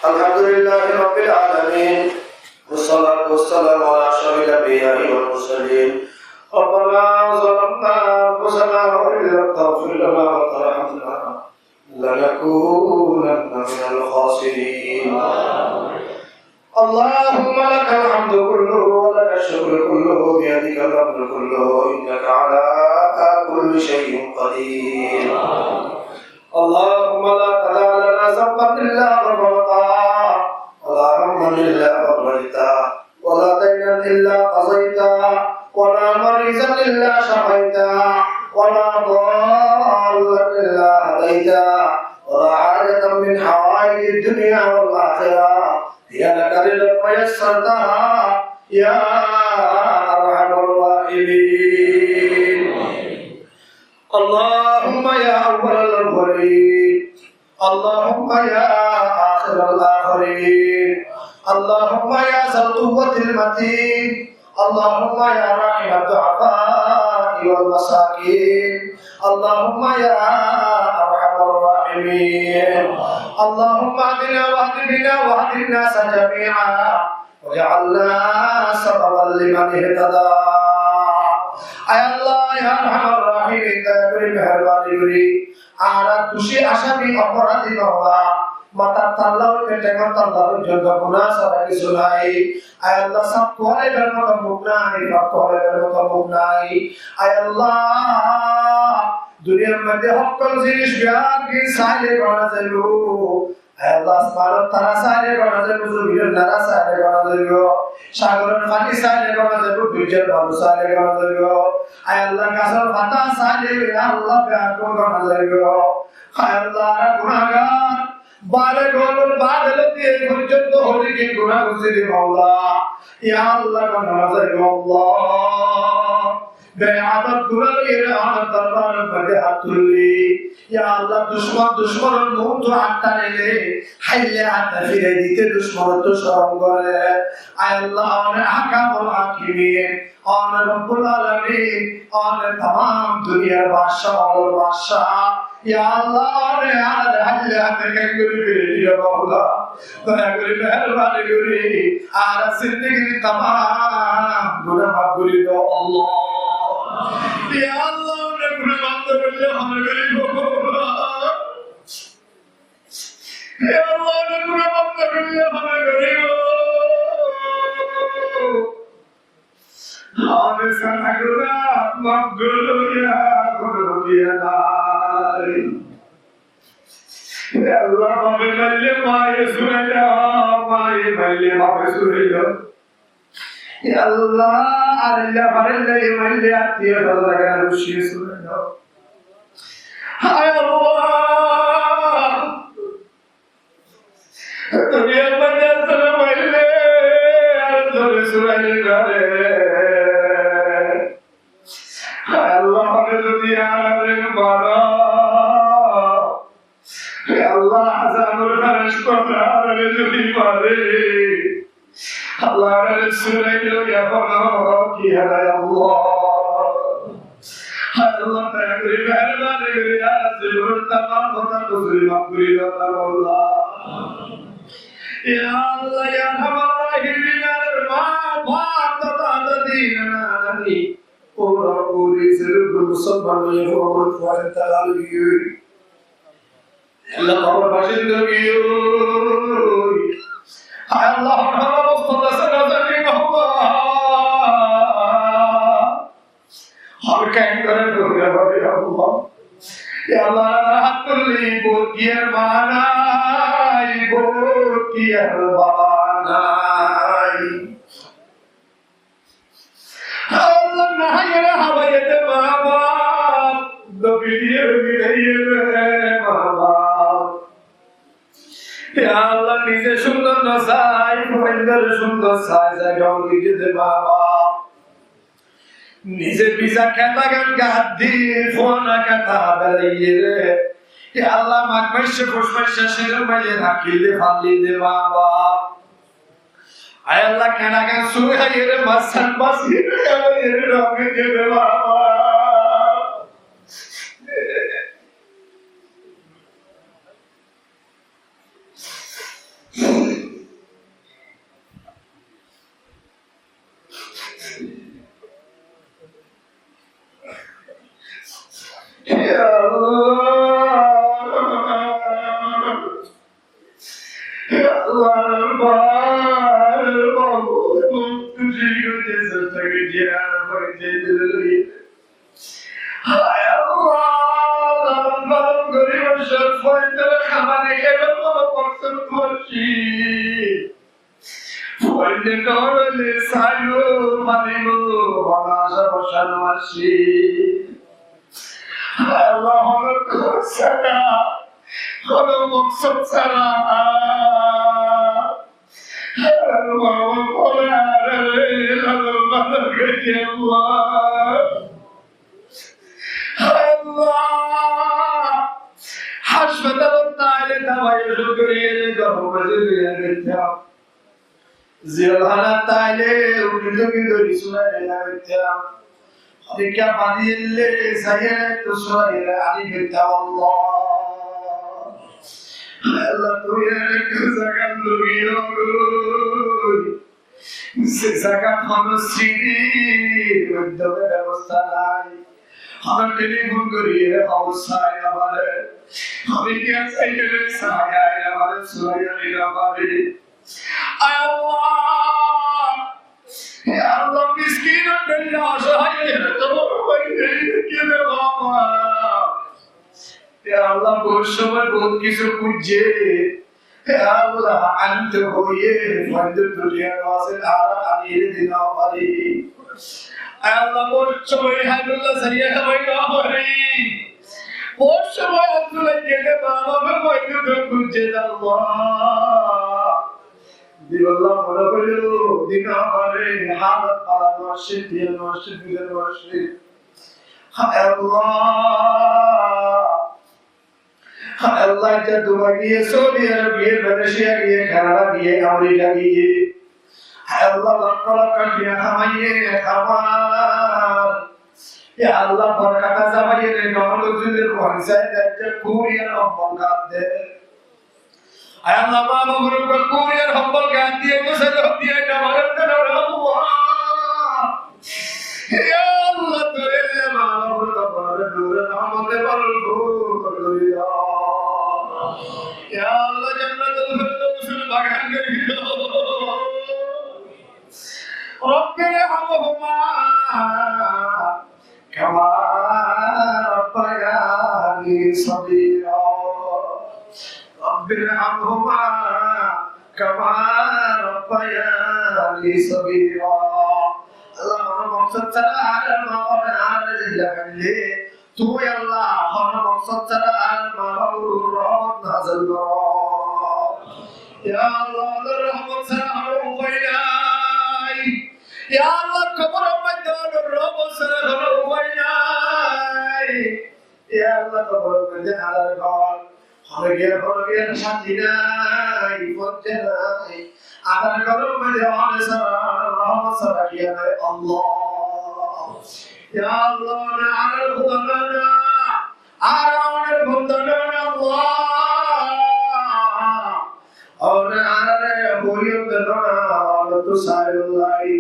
الحمد لله رب العالمين والصلاة والسلام على أشرف الأنبياء والمرسلين. ربنا ظلمنا أنفسنا وإن لم تغفر لنا وترحمنا لنكونن من الخاسرين. اللهم لك الحمد كله ولك الشكر كله بيدك الأمر كله إنك على كل شيء قدير. اللهم لا تدع لنا ذنبا إلا غفرته ولا هما إلا فرجته ولا دينا إلا قضيته ولا مريضا إلا شفيته ولا ضالا إلا هديته ولا حاجة من حوائج الدنيا والآخرة هي لك رضا ويسرتها يا أرحم الراحمين. اللهم يا أول الأولين اللهم يا آخر الآخرين اللهم يا ذا القوة المتين اللهم يا راحم الضعفاء والمساكين اللهم يا أرحم الراحمين. اللهم اهدنا واهد بنا واهد الناس جميعا واجعلنا سببا لمن اهتدى. আয় আল্লাহ ইয়া আরহামার রাহিমিন, দয়া করে মেহেরবানি করে আর খুশি আসামি অপরাধী নওয়া মাতার তাল্লা হইতে টেকা তাল্লা পর্যন্ত গুনাহ ছাড়া কিছু নাই। আয় আল্লাহ সব করে বের মতো মুখ নাই, সব করে বের মতো মুখ নাই। আয় আল্লাহ দুনিয়ার মধ্যে সকল জিনিস বিয়াকে সাইলে করা যাইব। আয় আল্লাহ আসমানের তারা সাইলে করা যাইব, জমিনের নারা সাইলে করা যাইব, সাগরের পানি সাইলে করা যাইব, বীজের বালু সাইলে করা যাইব। আয় আল্লাহ গাছের পাতা সাইলে আল্লাহ বিয়ার করা যাইব। আয় আল্লাহ গুনাহগার বারে গলর বাদলে দিয়ে পর্যন্ত হলিকে গুনাহ করছি মাওলা। ইয়া আল্লাহ গুনাহ যাইব আল্লাহ বেআদব গুনাহের আনার দরবারে পড়ে হাত তুললি। ইয়া আল্লাহ দুশমনের মুখ তো হাতটা নেলে হাইলে হাতটা ফিরে দিতে দুশমন তো শরম করে। আয় আল্লাহ অনে আকামুল হাকিমিন অনে রব্বুল আলামিন অনে तमाम দুনিয়ার বাদশা ওর বাদশা ইয়া আল্লাহ অনে আলে হাইলে হাতে কেঙ্গুরি ফিরে দিও মাওলা। দয়া করে মেহেরবানি করে আর জিন্দেগির तमाम গুনাহ মাফ করে দাও আল্লাহ। ইয়া আল্লাহ ওরে গুনাহ মাফ করলে আমরা গরিব বাবা। ইয়া আল্লাহ ওরে গুনাহ মাফ করলে আমরা গরিব। আমি সারা গুনাহ মাফ করো ইয়া নাই। ইয়া আল্লাহ বাবে মাইলে মায়ে সুরাইয়া মায়ে মাইলে বাবে সুরাইয়া। ইয়া আল্লাহ আল্লাহ পারলে মাইলে আত্মীয় লাগা রুশি সুরাইয়া। হায় আল্লাহ দুনিয়ার মধ্যে আসলে মাইলে আর ধরে সুরাইয়া রে। হায় আল্লাহ আমি যদি আরে মারা আল্লাহ হাজার ফেরেশতা আরে যদি পারে আল্লাহ রাসূলুল্লাহ ইয়া বাবা কি হায় আল্লাহ। হায় আল্লাহ দয়া করে মেহেরবানি করে আজ জীবন तमाम কথা কবুল মাফ করে দাও আল্লাহ। ইয়া আল্লাহ ইয়া আরহামার রাহিমিন মা বাপ দাদা দাদি নানা নানি ওরা ওরে জরুর মুসলমান হয়ে মোহাম্মদ ওয়ালে তাআলা আল্লাহ বাবার বাসিন্দা গিয়ে হায় আল্লাহ আমরা মুস্তাদা সালাতি বাবা হর কান করে দুনিয়া ভাবে আল্লাহ। ইয়া আল্লাহ রাহাত করলি বকিয়ার মানাই বকিয়ার বানাই আল্লাহ নাহাইরা হাওয়াইতে বাবা দবিয়ে বিদায়ে বাবা। ইয়া আল্লাহ নিজে সুন্দর না চাই পরিবার সুন্দর চাই জায়গাও দিতে বাবা। নিজে বিজা খেতা গান গাদ দি ফোনা কথা বেরিয়ে রে। ইয়া আল্লাহ মাক মাইশে খুশ মাইশে শির মাইয়ে রাখিলে ফালি দে বাবা। আয় আল্লাহ কেনা গান সুহাইয়ে রে মাসান বাসি রে রঙে দে বাবা। Zilhana taile ukidu kidu isura ila bitya. Dikya padille saye tusura ila ali bitya Allah. Allah tu yere kuzagan lugiyo. Zagan khano sidi uddobe ব্যবস্থা নাই। আমরা টেলিফোন করি রে অবস্থায় আমারে আমি কি সাইকেলে সাহায্য আমারে সুরাইয়া নিরা পারি আয় আল্লাহ ইয়া আল্লাহ মিসকিন বিল্লাহ সহায় তোমার বাইরে কি রে বাবা ইয়া আল্লাহ বহুত সময় বহুত কিছু খুঁজে ইয়া আল্লাহ আনতে হইয়ে ফায়দা দুনিয়ার ওয়াসে আর আমি দিনা পারি Allah boşçoy Haydullah Sariye Hamayna Hari boşçoy Abdullah Gede Baba Koydu Kunje Allah Divallah Mona Koydu Dina Hari Hadat Ala Masjid Diya Masjid Diya Masjid Allah Ita Dubai Giye Saudi Arabia Malaysia Giye Canada Giye Amerika Giye Allah lakka dia hamaye khamar ya Allah barakata zabaye ne nolu zile kwanza de kuriya hombol gadde ay Allah baba guru ko kuriya hombol gadde ko sado dia namarat na Allah ya Allah tore mala guru ko bar dur namate barul ya Allah jannatul firdaus bagan kariyo رب ارحمهما كما ربياني صغيرا رب ارحمهما كما ربياني صغيرا اللهم مقصد ترى على ما قرآن جل تو يا الله اللهم مقصد ترى على ما قرآن نازل يا الله الرحمة ترى على Ya Allah kabar majdan robo sara robayai Ya Allah kabar majdan ala gal hage shatinai fotnai agar kabar majdan sara robo sara kiya Allah Ya Allah na ala khudana ara khudana Allah और आरे बोलियो करना तो सारे लाई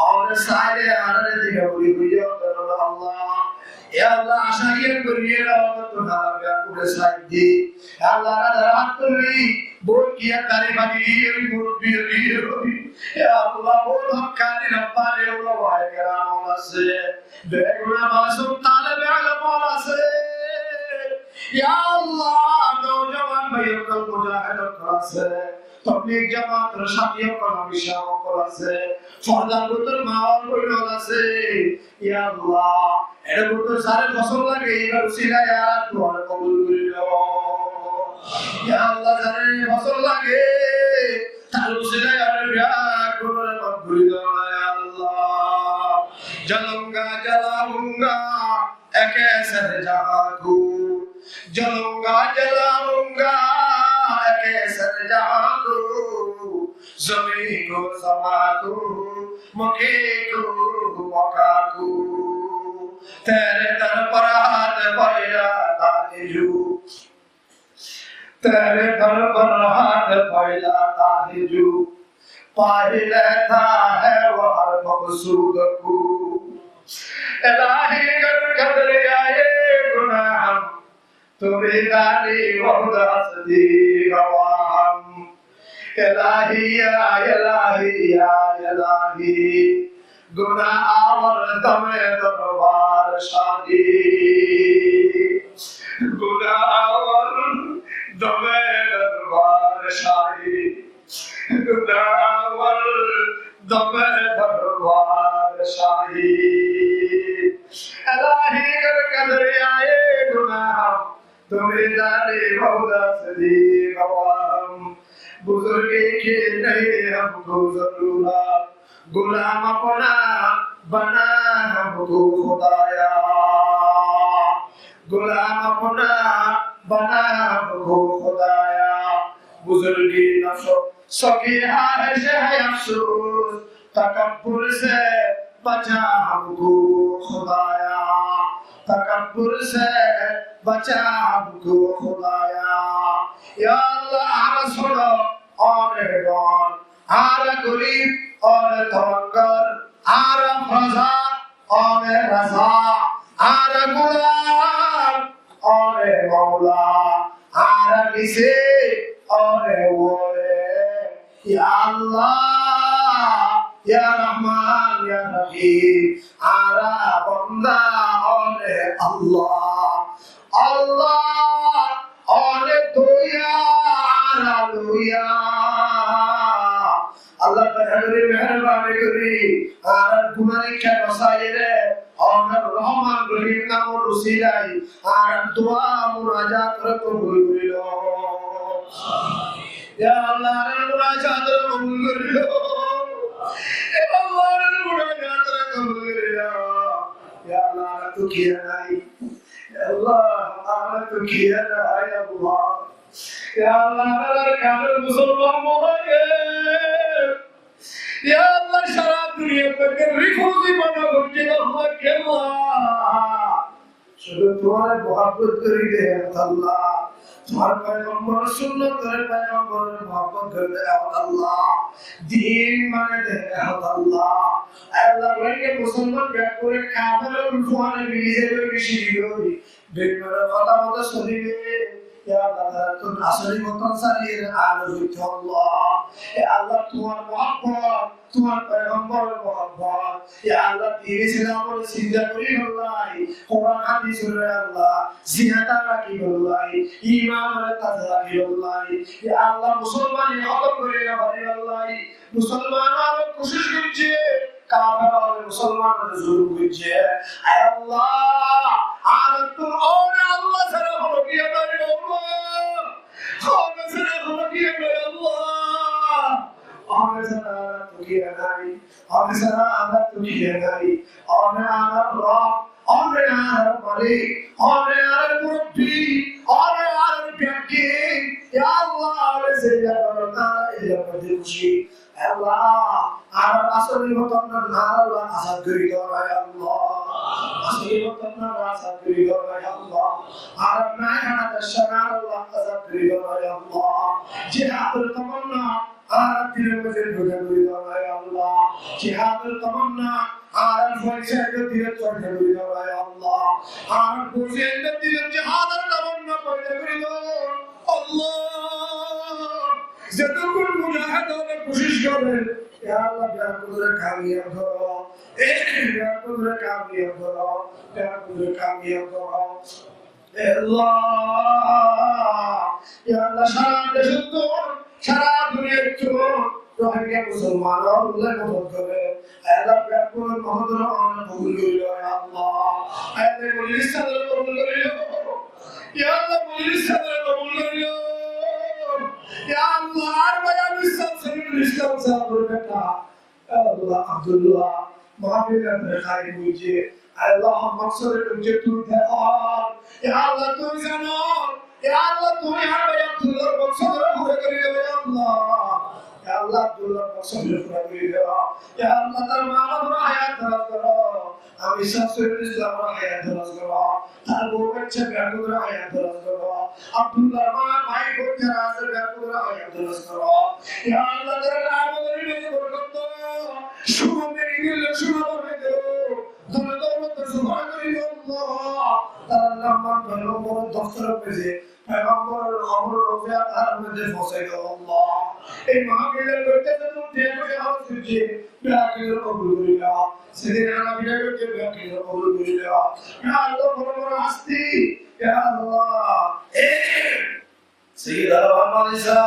और सारे आरे दिया बोलियो करना अल्लाह या अल्लाह आशाएं करिए और तो हमारा प्यार पूरे साथ दी या अल्लाह रात तुली बोल किया तारे भागी बोल भी या अल्लाह बोल हकानी रब्बा ने अल्लाह वाहे करा मौला से बेगुना मासूम ताले बेअल मौला से या अल्लाह नौजवान भाइयों को मुजाहिद करासे तबलीग जमात रशादियों को नबिशाओं करासे फरदान गुतर माहौल को करासे या अल्लाह एरे गुतर सारे फसल लगे इधर उसीला यार दुआ कबूल कर लो या अल्लाह सारे फसल लगे तार उसीला यार प्यार कबूल कर लो या अल्लाह जलूंगा जलाऊंगा एक ऐसा जादू जलूंगा जलाऊंगा कैसर जादू ज़मीन को समादू मुखे को मकादू तेरे दर पर हाथ फैला ताहिजू तेरे दर पर हाथ फैला ताहिजू पाहिले था है वो हर मकसूद को इलाही कर कदर आए गुनाह तुम्हें गाली बहुत हंसदी गवाहम इलाही या इलाही गुनाह और तमे दरबार शाही गुनाह और तमे दरबार शाही गुनाह और तमे दरबार शाही इलाही कर कदरियाए गुनाह तुम्हें जाने मौला सदी गवाहम बुजुर्गे के नहीं हमको जरूरत गुलाम अपना बना हमको खुदाया गुलाम अपना बना हमको खुदाया बुजुर्गी नफ्सो सकी है अफसोस तकब्बुर से बचा हमको खुदाया तकब्बुर से बचा हमको खुदाया या अल्लाह छोड़ो और डॉन आर गरीब और धनगर आर प्रजा और रजा आर गुलाम और मौला आर किसे और वोले या अल्लाह या रहमान या रहीम आरा बंदा और अल्लाह अल्लाह और दुआ आरा दुआ अल्लाह ताआला मेहरबानी करी আর গুনাহে কে বসাইরে আর রহমান রহিম নামের উসিলাই আর দোয়া মুনাজাত করে কবুল করিল ইয়া আল্লাহ মুনাজাত কবুল করিল এ আল্লাহর মুনাজাত কবুল করিল ইয়া আল্লাহ তো কি নাই ইয়া আল্লাহ আমরা তো কি নাই আল্লাহ ইয়া আল্লাহ আমার কামের মুসলমান মোহাগে या अल्लाह सारा दुनिया पर रिखोजी बना बच्चे अल्लाह के अल्लाह शुरू तुम्हारे मोहब्बत करी दे अल्लाह तुम्हारे पैगंबर सुन्नत करे पैगंबर मोहब्बत कर दे अल्लाह दीन माने दे अल्लाह अल्लाह वही मुसलमान बेकुरे काफिर और मुसलमान मिले बेशी होई बेमरा কথা মতো শুনিবে या अल्लाह तुम असली मतन सारी आलो होते अल्लाह या अल्लाह तुम्हार मोहब्बत तुम्हार पैगंबर मोहब्बत या अल्लाह तेरे सलाम और सिद्धा करी अल्लाह कुरान हदीस रे अल्लाह जिहादा राखी अल्लाह ईमान रे ताजा राखी अल्लाह या अल्लाह मुसलमान खत्म करे ना भाई अल्लाह मुसलमान और कोशिश कीजिए काफिर और मुसलमान रे जुल्म कीजिए ऐ अल्लाह आज तुम और अल्लाह सरा हो गया मेरे हमें सरा हो गया मेरे अल्लाह हमें सरा तो किया नहीं हमें सरा आदत तो किया नहीं हमें आदत रब हमें आदत मालिक हमें आदत मुरब्बी हमें आदत प्याके या अल्लाह हमें से या करता या खुशी अल्लाह आदत असली मतन नारा आसाद करी दो या अल्लाह असली मतन नारा आसाद करी दो या अल्लाह आदत ना है दशनार अल्लाह आसाद करी दो या अल्लाह जिहाद तमन्ना आदत दिल में भुजा करी दो या अल्लाह जिहाद तमन्ना आदत फैसे दिल चढ़ करी दो या अल्लाह आदत फैसे दिल जिहाद तमन्ना पैदा करी दो अल्लाह जदकुल मुजाहिदों ने कोशिश करे या अल्लाह प्यार को कामयाब करो प्यार को कामयाब करो प्यार को कामयाब करो अल्लाह या अल्लाह सारा देश तो सारा दुनिया तो रोहिंग्या मुसलमान और उन्हें मदद करे अल्लाह प्यार को मोहम्मद और कबूल कर लो या अल्लाह अल्लाह मुझे सदर कबूल कर लो या अल्लाह मुझे सदर कबूल कर लो या अल्लाह बयान इस्लाम साहब बेटा अल्लाह अब्दुल्लाह महफिल में खाई मुझे अल्लाह मकसद तुझे तू है और या अल्लाह तू जानो या अल्लाह तू यार बयान अब्दुल्लाह मकसद पूरा कर दे या अल्लाह या अल्लाह अब्दुल्लाह मकसद पूरा कर दे या अल्लाह तेरा मानव हयात दराज करो हम सब से इस्लाम हयात दराज करो तार वो बच्चे बेगुरा हयात दराज करो अब्दुल्लाह भाई को तेरा से बेगुरा हयात दराज करो या अल्लाह तेरा नाम में बरकत दो शुभ मेरी दिल शुभ कर दो दोनों दौलत सुभान अल्लाह तारा नाम करो मोर दफ्तर पे से पैगंबर अमर रोजा মধ্যে পৌঁছাই দাও আল্লাহ এই মাহফিলের করতে তুমি দেখে হাউস দিচ্ছি বিয়াকির কবুল করে নাও সেদিন আমরা বিয়া করতে বিয়াকির কবুল করে নাও ইয়া আল্লাহ বড় বড় হাস্তি ইয়া আল্লাহ سيدنا محمد إسا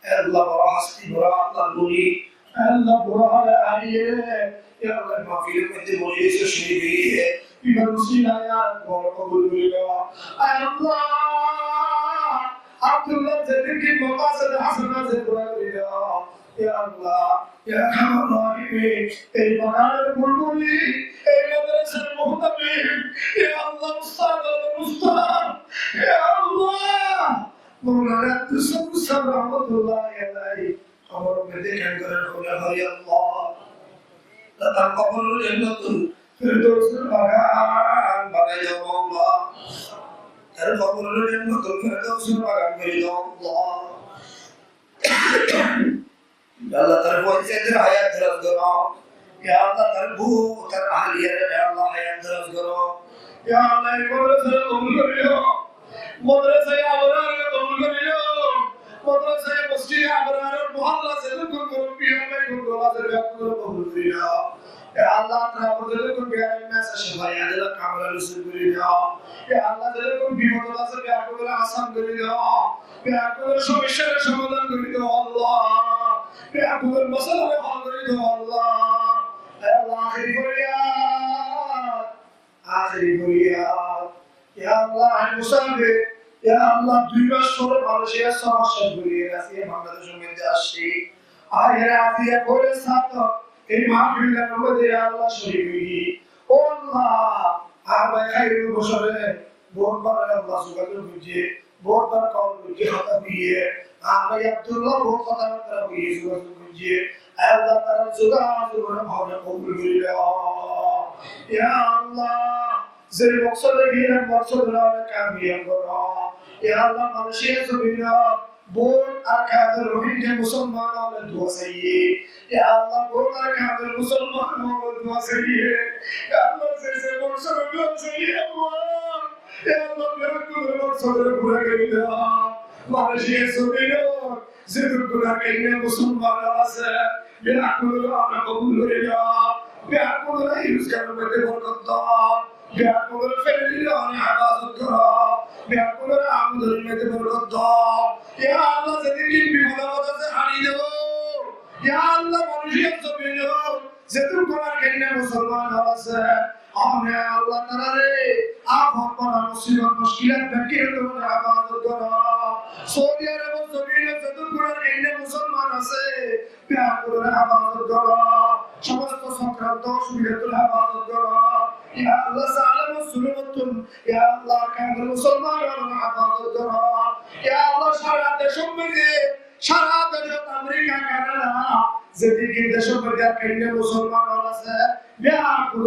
الله برحمتي برا الله بولي الله برا على آيه يا الله ما في المد بولي سشيبي بمسينا يا الله قبول بيلا الله عبد الله زدك مقاصد حسنة زدنا بيلا يا الله يا أرحم الراحمين أي مكان البلبلي أي مدرسة المهتمين يا الله مستعد يا الله مولانا تسمى رحمة الله عليه أمر بديك أن يقول يا الله لا تقبل جنة الفردوس البران بني الله تقبل جنة الفردوس البران بني الله يا الله تربو إنسان حياة درس كرو يا الله تربو تر أهلية يا الله حياة درس كرو يا الله يقول سر قبول كريو مدرسة أبرار قبول كريو مدرسة مسجد أبرار محلة سلوك قبول بيها ما يقول قبول قبول بيها يا الله تربو سلوك بيها ما سشفاء يا الله كامل رسول كريو يا الله سلوك بيها مدرسة بيها قبول آسان كريو بيها قبول شمشير شمدان كريو الله بيها قبول مسألة حال كريو الله يا الله آخر فرياد يا الله المسافر يا الله দুই মাস পরে মালয়েশিয়া সমস্যা ঘুরিয়ে গেছে বাংলাদেশের মধ্যে আসছি আয়ের আফিয়া করে সাথ এই মাহফিলের মধ্যে আল্লাহ শরীফি ও আল্লাহ আমার খাইরু বসরে বহুবার আল্লাহ সুবহানাহু বুঝিয়ে বহুবার কল বুঝিয়ে কথা দিয়ে আমি আব্দুল্লাহ বহুত কথা করা বুঝিয়ে সুবহানাহু বুঝিয়ে আল্লাহ তাআলা সুবহানাহু ভাবে কবুল করে ইয়া আল্লাহ যে মকসদে গিয়ে মকসদরা কামিয়াব করো ইয়া আল্লাহ মানুষের জমিনা বোন আর কাদের রোহিঙ্গা মুসলমান হলে দোয়া চাইয়ে ইয়া আল্লাহ বোন আর কাদের মুসলমান হলে দোয়া চাইয়ে ইয়া আল্লাহ যে মকসদে দোয়া চাইয়ে আল্লাহ ইয়া আল্লাহ মেরে মকসদে পুরা করে দাও মানুষের জমিনা যে গুনাহ করে মুসলমান আছে বিনা কুরআন কবুল করে দাও বিনা কুরআন ইউজ করার মধ্যে বরকত দাও بيعقول فعل عن عبادك بيعقول عبد المدى بالرضا يا الله زدكين بمدى حريدو يا الله منشيط سبيلو زدو قرآن كريم مسلمان هواسه آمين يا الله تعالى آپ ہمارا مصیبت مشکلات بکیر دون عبادت کرا سعودی عرب و زمین زدو قرآن کریم مسلمان আছে بيعقول عبادت کرا সমস্ত সংক্রান্ত সুবিধাতুল عبادت کرا يا الله سلام السلامتون يا الله كامل مسلمان عبادت کرا يا الله সারা দেশের মধ্যে সারা দেশ আমেরিকা কানাডা যেদিকে দেশের মধ্যে কেন্দ্র মুসলমান আছে بيعقول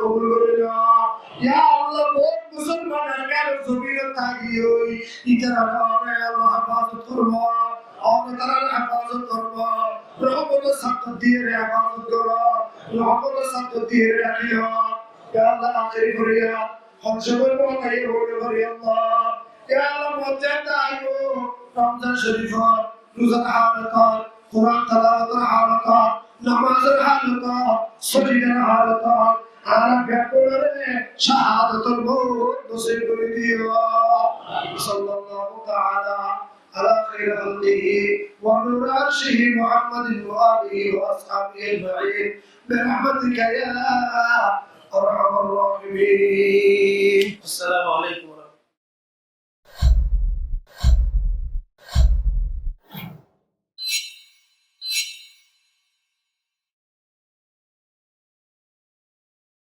কবুল করে নাও يا الله বহুত মুসলমানের কাছে জমিনে থাকিওই ইতারা আল্লাহ হেফাজত করবা আমাদের তারা হেফাজত করবা রহমতের সাথে দিয়ে হেফাজত করবা রহমতের সাথে দিয়ে রাখিও يا الله আখির করিয়া হংসবল বলাই হয়ে করি আল্লাহ يا الله মজ্জাত আইও রমজান শরীফ রোজা হালাত কোরআন তেলাওয়াতের হালাত নামাজের হালাত সজিদার হালাত আর ব্যাকুলরে শাহাদাতুল মউত নসিব করে দিও সাল্লাল্লাহু তাআলা على خير خلقه ونور عرشه محمد وآله وأصحابه أجمعين برحمتك يا أرحم الراحمين السلام عليكم